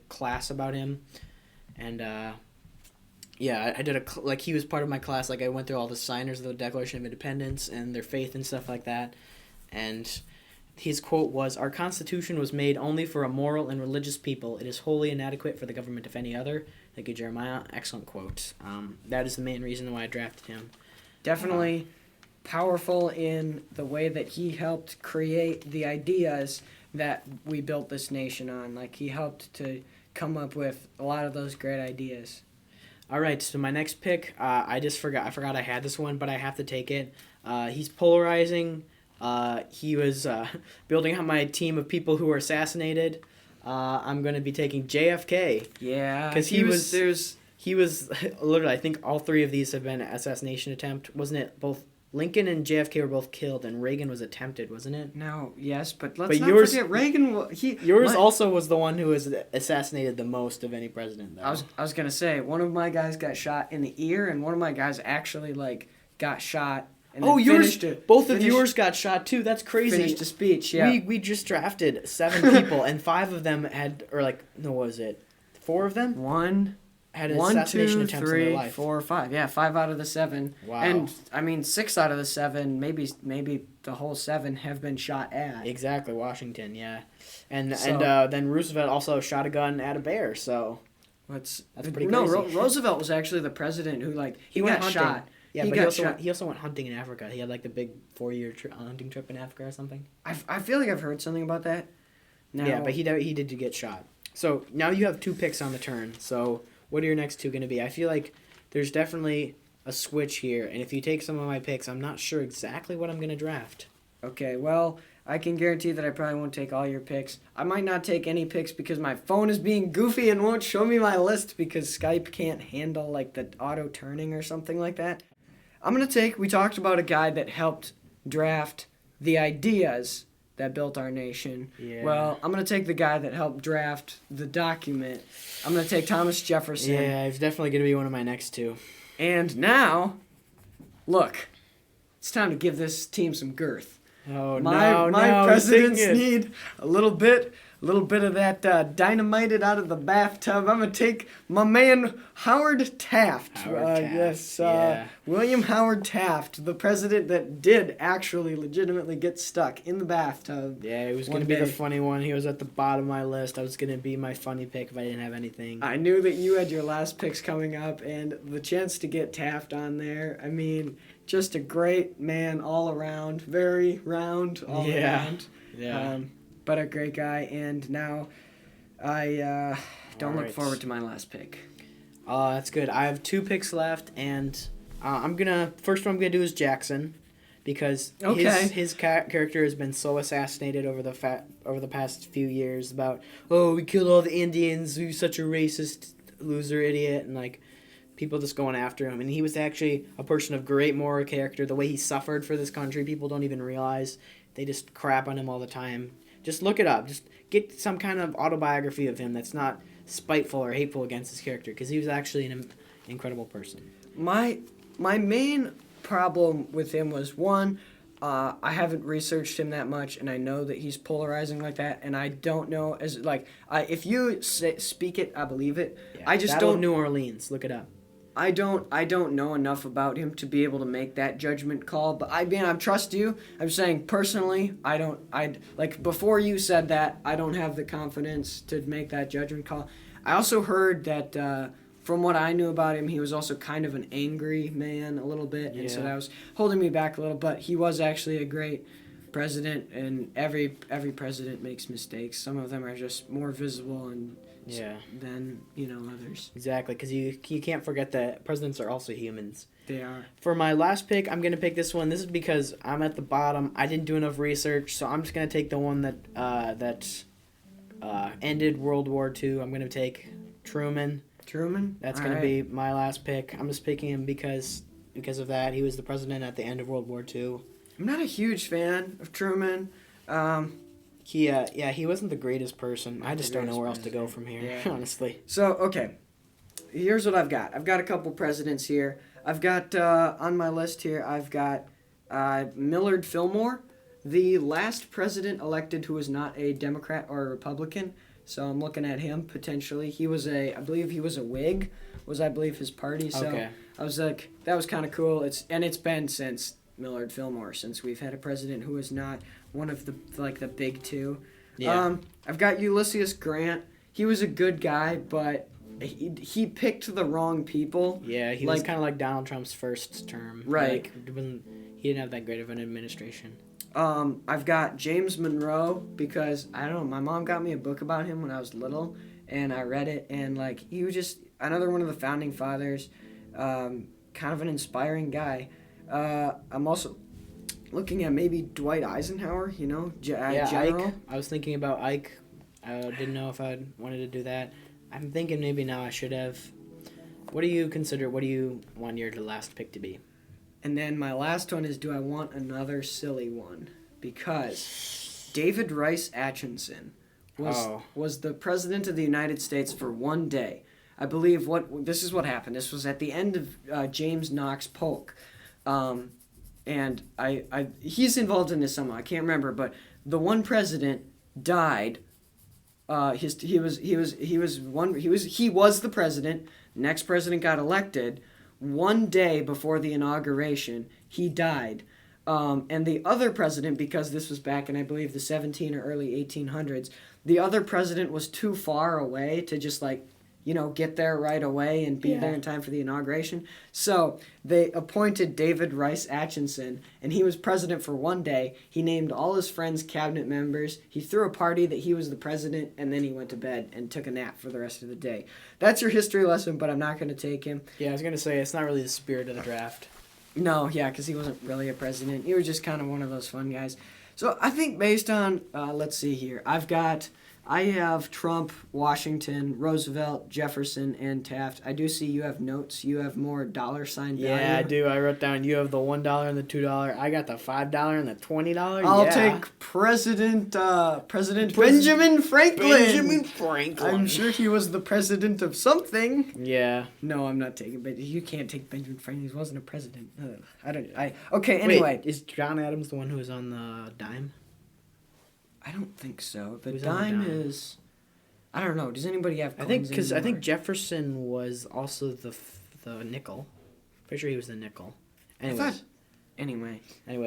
S1: class about him, and yeah, I did he was part of my class. Like I went through all the signers of the Declaration of Independence and their faith and stuff like that. And his quote was, "Our Constitution was made only for a moral and religious people. It is wholly inadequate for the government of any other." Thank you, Jeremiah. Excellent quote. That is the main reason why I drafted him.
S2: Definitely powerful in the way that he helped create the ideas that we built this nation on. Like he helped to come up with a lot of those great ideas.
S1: All right, so my next pick, I forgot I had this one, but I have to take it. He's polarizing. He was building out my team of people who were assassinated. I'm going to be taking JFK.
S2: Yeah,
S1: because he was literally, I think all three of these have been assassination attempt. Wasn't it both Lincoln and JFK were both killed, and Reagan was attempted, wasn't it?
S2: No, yes, but let's not forget Reagan.
S1: Yours also was the one who was assassinated the most of any president, though.
S2: I was gonna say one of my guys got shot in the ear, and one of my guys actually got shot. And
S1: both of yours got shot too. That's crazy.
S2: Finished a speech. Yeah,
S1: we just drafted 7 people, and 5 of them had, what was it? 4 of them?
S2: One
S1: had an assassination attempt in their life.
S2: 4 or 5. Yeah, 5 out of the 7.
S1: Wow.
S2: And I mean, 6 out of the 7, maybe the whole 7 have been shot at.
S1: Exactly, Washington. Yeah, and then Roosevelt also shot a gun at a bear. So
S2: that's
S1: pretty crazy.
S2: No, Roosevelt was actually the president who he got
S1: hunting.
S2: shot.
S1: Yeah, but he also went hunting in Africa. He had the big 4-year hunting trip in Africa or something.
S2: I feel like I've heard something about that. Now,
S1: yeah, but he did get shot. So now you have 2 picks on the turn. So what are your next 2 going to be? I feel like there's definitely a switch here, and if you take some of my picks, I'm not sure exactly what I'm going to draft.
S2: Okay, well, I can guarantee that I probably won't take all your picks. I might not take any picks because my phone is being goofy and won't show me my list because Skype can't handle the auto turning or something like that. We talked about a guy that helped draft the ideas that built our nation.
S1: Yeah.
S2: Well, I'm going to take the guy that helped draft the document. I'm going to take Thomas Jefferson.
S1: Yeah, he's definitely going to be one of my next 2.
S2: And now, look, it's time to give this team some girth.
S1: Oh,
S2: my presidents need a little bit of that dynamited out of the bathtub. I'm gonna take my man Howard Taft. William Howard Taft, the president that did actually legitimately get stuck in the bathtub.
S1: Yeah, he was gonna be the funny one. He was at the bottom of my list. I was gonna be my funny pick if I didn't have anything.
S2: I knew that you had your last picks coming up, and the chance to get Taft on there. I mean, just a great man all around, very round all around.
S1: Yeah.
S2: But a great guy, and now I don't look forward to my last pick.
S1: That's good. I have 2 picks left, and first one I'm gonna do is Jackson, because his character has been so assassinated over the past few years about, we killed all the Indians, he's such a racist loser idiot, and like people just going after him. And he was actually a person of great moral character. The way he suffered for this country, people don't even realize. They just crap on him all the time. Just look it up. Just get some kind of autobiography of him that's not spiteful or hateful against his character, because he was actually an incredible person.
S2: My main problem with him was, one, I haven't researched him that much, and I know that he's polarizing like that, and I don't know, if you speak it, I believe it.
S1: Yeah,
S2: I just don't.
S1: New Orleans, look it up.
S2: I don't know enough about him to be able to make that judgment call, but I trust you. I'm saying personally, before you said that, I don't have the confidence to make that judgment call. I also heard that from what I knew about him, he was also kind of an angry man a little bit, and so that was holding me back a little, but he was actually a great president, and every president makes mistakes. Some of them are just more visible and than others.
S1: Exactly, because you can't forget that presidents are also humans.
S2: They are.
S1: For my last pick, I'm gonna pick this one. This is because I'm at the bottom. I didn't do enough research, so I'm just gonna take the one that ended World War II. I'm gonna take Truman.
S2: Truman.
S1: That's gonna be my last pick. I'm just picking him because of that. He was the president at the end of World War II.
S2: I'm not a huge fan of Truman.
S1: He wasn't the greatest person. I just don't know where else to go from here, honestly.
S2: So, okay. Here's what I've got. I've got a couple presidents here. I've got, on my list here, I've got Millard Fillmore, the last president elected who was not a Democrat or a Republican. So I'm looking at him, potentially. I believe he was a Whig, I believe his party. So
S1: okay.
S2: I was like, that was kind of cool. It's been since Millard Fillmore, since we've had a president who is not one of the big two.
S1: Yeah.
S2: I've got Ulysses Grant. He was a good guy, but he picked the wrong people.
S1: Yeah, he was kind of like Donald Trump's first term.
S2: Right.
S1: He didn't have that great of an administration.
S2: I've got James Monroe, because, I don't know, my mom got me a book about him when I was little, and I read it, and he was just another one of the founding fathers, kind of an inspiring guy. I'm also looking at maybe Dwight Eisenhower, general.
S1: Ike. I was thinking about Ike. I didn't know if I wanted to do that. I'm thinking maybe now I should have. What do you want your last pick to be?
S2: And then my last one is, do I want another silly one? Because David Rice Atchison was the president of the United States for one day. I believe this is what happened. This was at the end of James Knox Polk. And he's involved in this somehow. I can't remember, but the one president died. He was the president. Next president got elected. One day before the inauguration, he died. And the other president, because this was back in, I believe, the 17 or early 1800s, the other president was too far away to just get there right away and be there in time for the inauguration. So they appointed David Rice Atchison, and he was president for one day. He named all his friends cabinet members. He threw a party that he was the president, and then he went to bed and took a nap for the rest of the day. That's your history lesson, but I'm not going to take him.
S1: Yeah, I was going to say, it's not really the spirit of the draft.
S2: No, because he wasn't really a president. He was just kind of one of those fun guys. So I think based on, let's see here, I've got I have Trump, Washington, Roosevelt, Jefferson, and Taft. I do see you have notes. You have more dollar sign value.
S1: Yeah, I do. I wrote down you have the $1 and the $2. I got the $5 and the $20.
S2: I'll take President Benjamin Franklin.
S1: Benjamin Franklin.
S2: I'm sure he was the president of something.
S1: Yeah.
S2: No, I'm not taking. But you can't take Benjamin Franklin. He wasn't a president. Okay. Anyway,
S1: wait, is John Adams the one who was on the dime?
S2: I don't think so. The
S1: Who's on the
S2: dime
S1: dime?
S2: is. I don't know. Does anybody have?
S1: I think
S2: coins
S1: I think
S2: anymore?
S1: Jefferson was also the nickel. Pretty sure he was the nickel. Anyways,
S2: Anyway,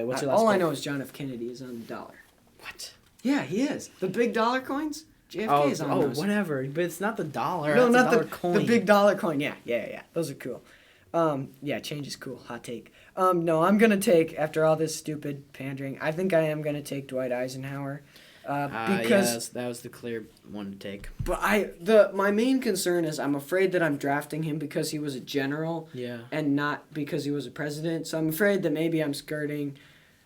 S1: what's your last?
S2: all I
S1: pick?
S2: know is John F. Kennedy is on the dollar.
S1: What?
S2: Yeah, he is. The big dollar coins. JFK is on those.
S1: Whatever. But it's not the dollar.
S2: No,
S1: That's
S2: not
S1: a dollar
S2: the
S1: coin.
S2: big dollar coin. Yeah. Those are cool. Yeah, change is cool. Hot take. No, I'm gonna take after all this stupid pandering. I think I am gonna take Dwight Eisenhower. Because
S1: that was the clear one to take.
S2: but my main concern is I'm afraid that I'm drafting him because he was a general.
S1: Yeah.
S2: And not because he was a president. So I'm afraid that maybe I'm skirting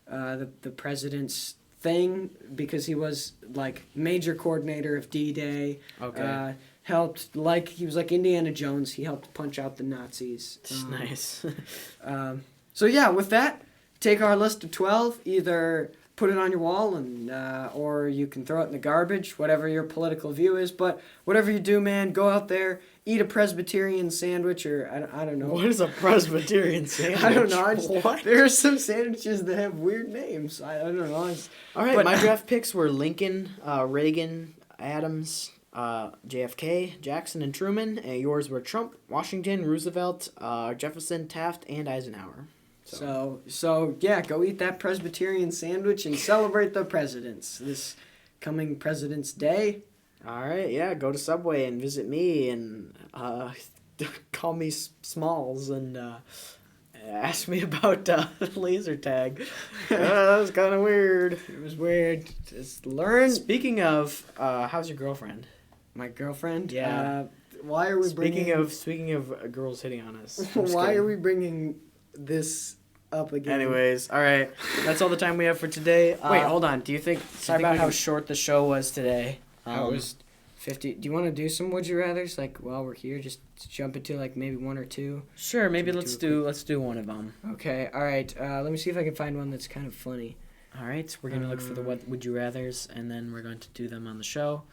S2: the president's thing because he was like major coordinator of D-Day.
S1: Okay.
S2: He was like Indiana Jones. He helped punch out the Nazis.
S1: Nice.
S2: So yeah, with that, take our list of 12. Either put it on your wall and or you can throw it in the garbage, whatever your political view is. But whatever you do, man, go out there, eat a Presbyterian sandwich, or I don't know.
S1: What is a Presbyterian sandwich?
S2: I don't know.
S1: What?
S2: There are some sandwiches that have weird names. I don't know.
S1: All right,
S2: but-
S1: my draft picks were Lincoln, Reagan, Adams, JFK, Jackson, and Truman. And yours were Trump, Washington, Roosevelt, Jefferson, Taft, and Eisenhower.
S2: So yeah, go eat that Presbyterian sandwich and celebrate the presidents this coming President's Day.
S1: All right, yeah, go to Subway and visit me and call me Smalls and ask me about laser tag. That was kind of weird.
S2: It was weird. Just learn.
S1: Speaking of, how's your girlfriend?
S2: My girlfriend.
S1: Yeah.
S2: Why are we
S1: Speaking of girls hitting on us. I'm just
S2: Why
S1: kidding.
S2: are we bringing this up again?
S1: Anyways, all right. That's all the time we have for today.
S2: Wait, hold on. Do you think?
S1: Sorry about how short the show was today.
S2: How was 50? Do you want to do some would you rather's like while we're here? Just jump into like maybe one or two.
S1: Sure, maybe
S2: Should we
S1: let's do one of them.
S2: Okay. All right. Let me see if I can find one that's kind of funny.
S1: All right, we're gonna look for the what would you rather's, and then we're going to do them on the show.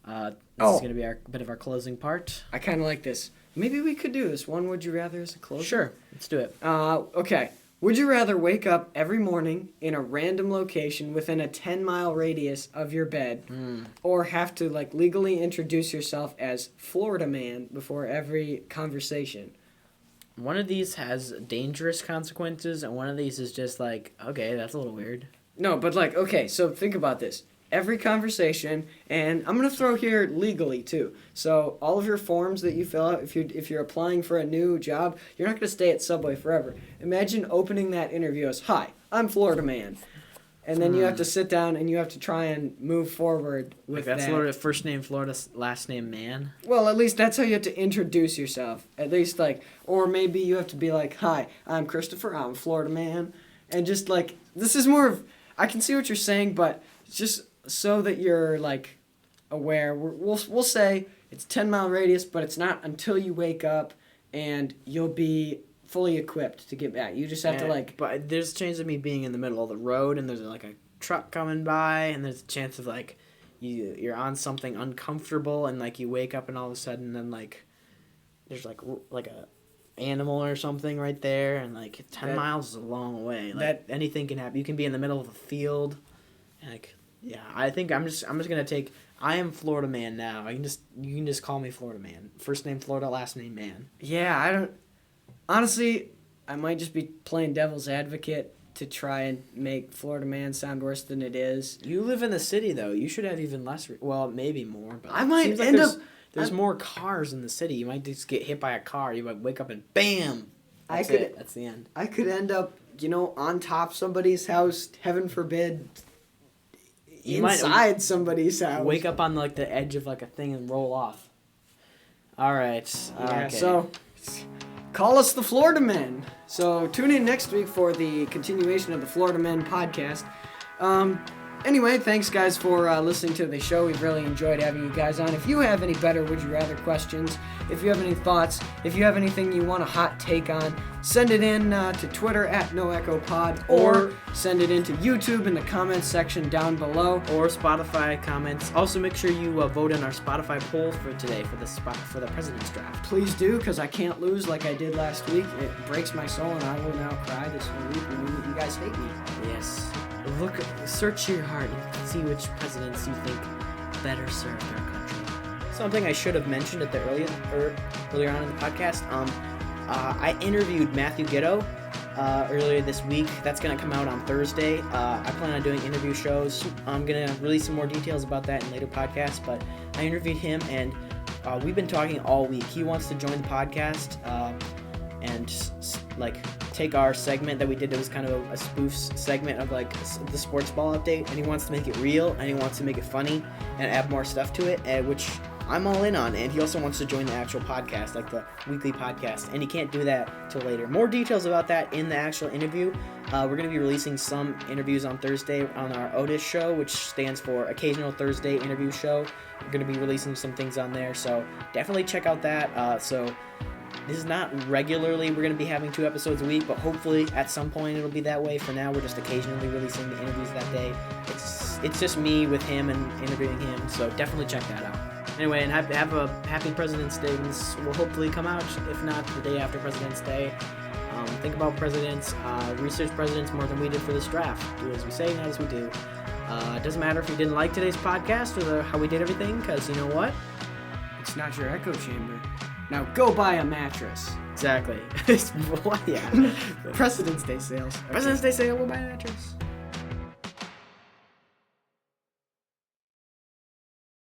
S1: This is gonna be a bit of our closing part.
S2: I kind of like this. Maybe we could do this. One would you rather as a closer?
S1: Sure, let's do it.
S2: Okay. Would you rather wake up every morning in a random location within a 10-mile radius of your bed, or have to like legally introduce yourself as Florida Man before every conversation?
S1: One of these has dangerous consequences, and one of these is just like, okay, that's a little weird.
S2: No, but like, okay, so think about this. Every conversation, and I'm gonna throw here legally too. So all of your forms that you fill out, if you're applying for a new job, you're not gonna stay at Subway forever. Imagine opening that interview as, "Hi, I'm Florida Man," and then you have to sit down and you have to try and move forward with
S1: Like that's
S2: that.
S1: Florida first name Florida, last name Man.
S2: Well, at least that's how you have to introduce yourself. At least like, or maybe you have to be like, "Hi, I'm Christopher. I'm a Florida Man," and just like this is more of. I can see what you're saying, but it's just so that you're like aware. We'll say it's 10-mile radius, but it's not until you wake up and you'll be fully equipped to get back. You just have to like.
S1: But there's a chance of me being in the middle of the road, and there's like a truck coming by, and there's a chance of like you're on something uncomfortable, and like you wake up, and all of a sudden, then like there's like a animal or something right there, and like 10 miles is a long way. Like anything can happen. You can be in the middle of a field, and like yeah. I think I'm just gonna take. I am Florida Man now. You can just call me Florida Man. First name Florida, last name Man.
S2: Yeah, I don't. Honestly, I might just be playing devil's advocate to try and make Florida Man sound worse than it is.
S1: You live in the city though. You should have even less. Well, maybe more, but
S2: I might
S1: seems like
S2: end up.
S1: There's more cars in the city. You might just get hit by a car. You might wake up and bam. That's it. That's the end.
S2: I could end up, on top of somebody's house. Heaven forbid.
S1: You might
S2: inside somebody's house.
S1: Wake up on like the edge of like a thing and roll off. All right.
S2: Yeah.
S1: Okay.
S2: So, call us the Florida Men. So tune in next week for the continuation of the Florida Men podcast. Anyway, thanks guys for listening to the show. We've really enjoyed having you guys on. If you have any better Would You Rather questions, if you have any thoughts, if you have anything you want a hot take on, send it in to Twitter at NoEchoPod, or send it into YouTube in the comments section down below.
S1: Or Spotify comments. Also, make sure you vote in our Spotify poll for today for the President's Draft.
S2: Please do, because I can't lose like I did last week. It breaks my soul, and I will now cry this whole week when you guys hate me.
S1: Yes. Search your heart and see which presidents you think better served our country. Something I should have mentioned at the earlier on in the podcast. I interviewed Matthew Gitto earlier this week. That's gonna come out on Thursday. I plan on doing interview shows. I'm gonna release some more details about that in later podcasts. But I interviewed him, and we've been talking all week. He wants to join the podcast and take our segment that we did. It was kind of a spoof segment of the sports ball update, and he wants to make it real, and he wants to make it funny and add more stuff to it, which I'm all in on. And he also wants to join the actual podcast, like the weekly podcast, and he can't do that till later. More details about that in the actual interview. We're going to be releasing some interviews on Thursday on our Otis show, which stands for Occasional Thursday Interview Show. We're going to be releasing some things on there, so definitely check out that. This is not regularly, we're going to be having 2 episodes a week, but hopefully at some point it'll be that way. For now, we're just occasionally releasing the interviews that day. It's just me with him and interviewing him, so definitely check that out. Anyway, and have a happy President's Day. This will hopefully come out, if not the day after President's Day. Think about presidents, research presidents more than we did for this draft. Do as we say, not as we do. It doesn't matter if you didn't like today's podcast or how we did everything, because you know what?
S2: It's not your echo chamber. Now go buy a mattress.
S1: Exactly. Yeah.
S2: President's Day sales.
S1: President's Day sale, we'll buy a mattress.